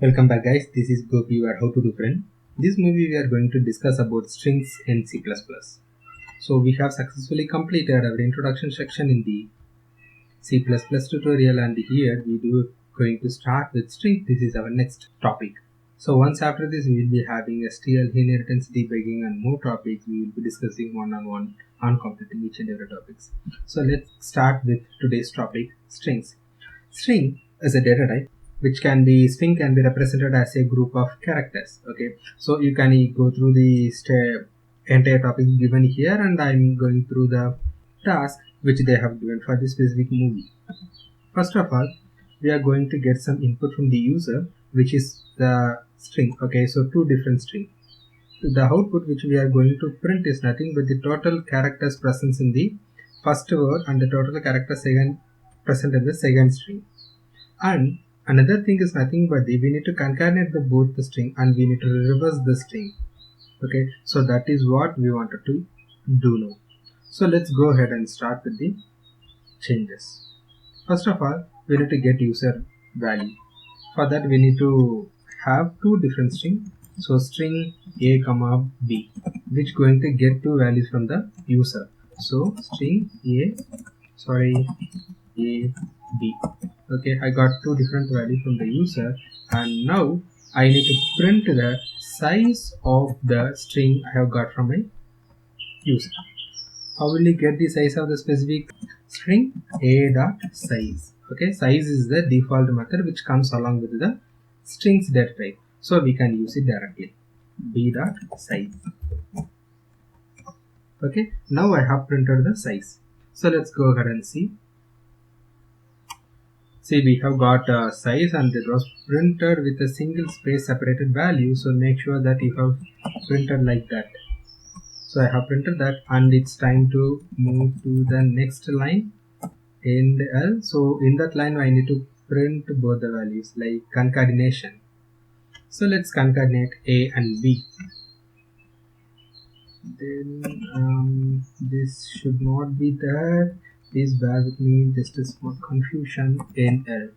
Welcome back guys, this is Gopi, your How to Do friend. This movie we are going to discuss about strings in C++. So we have successfully completed our introduction section in the C++ tutorial, and here we do going to start with string. This is our next topic. So once after this we will be having STL, inheritance, debugging and more topics. We will be discussing one-on-one on completing each and every topics. So let's start with today's topic, strings. String is a data type which can be string can be represented as a group of characters. Okay, so you can go through the entire topic given here, and I'm going through the task which they have given for this specific movie. First of all, we are going to get some input from the user, which is the string. Okay, so two different strings. The output which we are going to print is nothing but the total characters present in the first word and the total characters present in the second string. And another thing is nothing but we need to concatenate both the string and we need to reverse the string. Okay, so that is what we wanted to do now. So let's go ahead and start with the changes. First of all, we need to get user value. For that we need to have two different strings. So string a comma b, which going to get two values from the user. So string a b. Okay, I got two different values from the user, and now I need to print the size of the string I have got from my user. How will you get the size of the specific string? A dot size. Okay, size is the default method which comes along with the strings data type, so we can use it directly. B dot size. Okay, now I have printed the size. So let's go ahead and see. See, we have got a size and it was printed with a single space separated value, so make sure that you have printed like that. So I have printed that, and it's time to move to the next line in the L. So in that line I need to print both the values like concatenation. So let's concatenate A and B. Then this should not be there. Please bear with me, just a small confusion in L.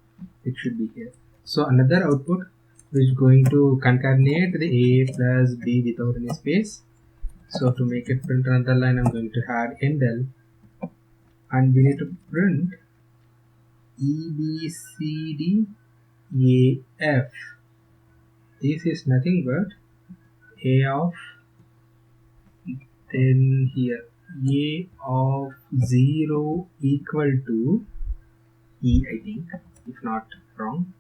It should be here. So another output which is going to concatenate the A plus B without any space. So to make it print another line, I'm going to add end L, and we need to print E B C D A F. This is nothing but A of, then here A of 0 equal to E, I think, if not wrong.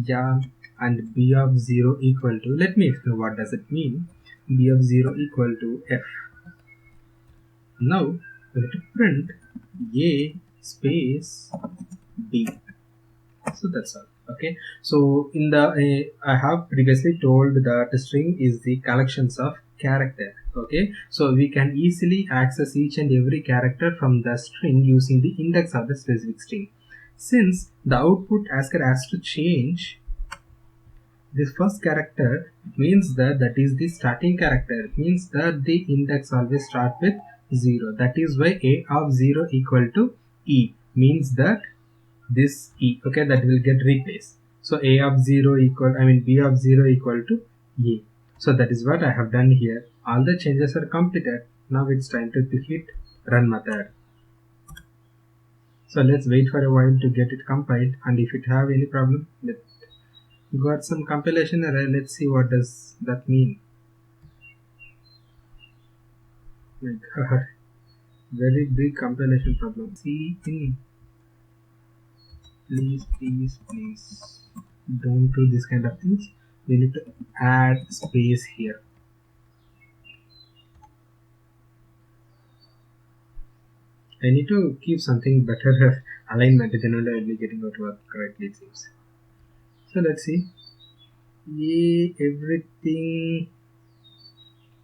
Yeah, and B of 0 equal to, let me explain what does it mean. B of 0 equal to F. Now we need to print A space B. So that's all. Okay, so in the I have previously told that the string is the collections of character. Okay, so we can easily access each and every character from the string using the index of the specific string. Since the output asker has to change this first character, means that is the starting character. It means that the index always start with 0. That is why A of 0 equal to E, means that this E, okay, that will get replaced. So A of 0 equal, B of 0 equal to E. So that is what I have done here. All the changes are completed. Now it's time to hit run method. So let's wait for a while to get it compiled, and if it have any problem, got some compilation error. Let's see what does that mean. My god, very big compilation problem. C in, please don't do this kind of things. We need to add space here. I need to keep something better alignment, then only I'll be getting out work correctly, it seems. So let's see. Yeah, everything.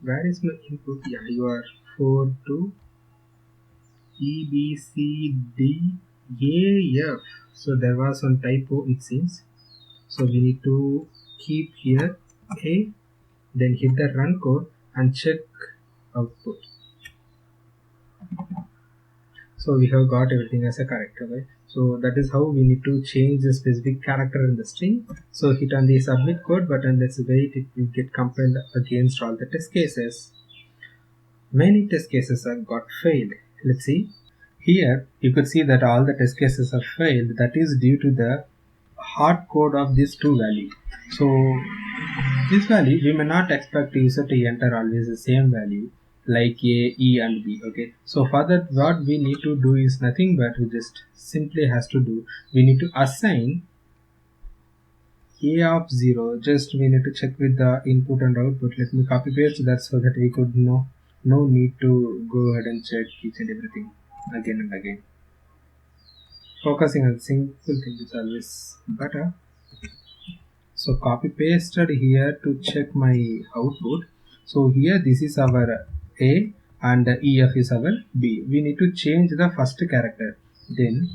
Where is my input? Yeah, you are 4 to E B C D A F. So there was some typo, it seems. So we need to keep here A, then hit the run code and check output. So we have got everything as a character, right? So that is how we need to change the specific character in the string. So hit on the submit code button. Let's wait, it will get compiled against all the test cases. Many test cases have got failed. Let's see. Here you could see that all the test cases have failed. That is due to the hard code of these two values. So this value we may not expect user to enter always the same value like A, E and B. Okay. So for that what we need to do is nothing but we just simply has to do, we need to assign A of 0. Just we need to check with the input and output. Let me copy paste that so that we could know no need to go ahead and check each and everything again and again. Focusing on simple thing is always better. So copy pasted here to check my output. So here this is our A and the EF is our B. We need to change the first character. Then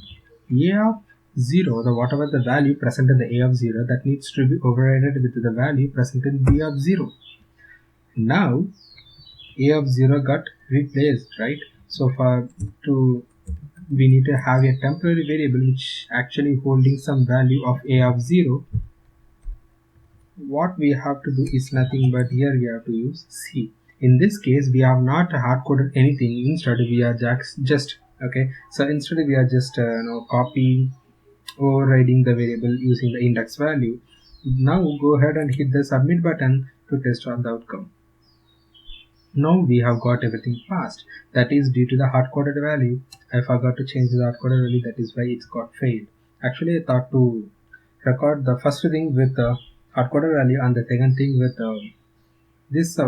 A of 0, the whatever the value present in the A of 0, that needs to be overridden with the value present in B of 0. Now A of 0 got replaced, right? So for to we need to have a temporary variable which actually holding some value of A of 0. What we have to do is nothing but here we have to use C. In this case we have not hard coded anything, instead we are just okay, so instead we are just copy overriding the variable using the index value. Now go ahead and hit the submit button to test on the outcome. Now we have got everything passed. That is due to the hard coded value. I forgot to change the hard coded value, that is why it's got failed. Actually I thought to record the first thing with the hard coded value and the second thing with this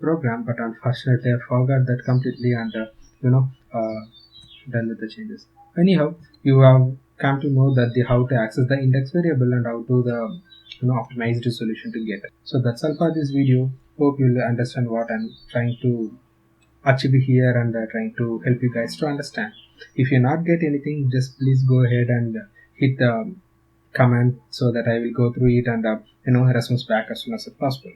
program, but unfortunately I forgot that completely and done with the changes. Anyhow, you have come to know that how to access the index variable and how to the optimized solution to get it. So that's all for this video. Hope you'll understand what I'm trying to achieve here and trying to help you guys to understand. If you not get anything, just please go ahead and hit the comment so that I will go through it and response back as soon as possible.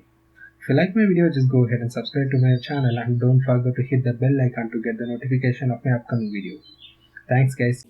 If you like my video, just go ahead and subscribe to my channel and don't forget to hit the bell icon to get the notification of my upcoming video. Thanks guys.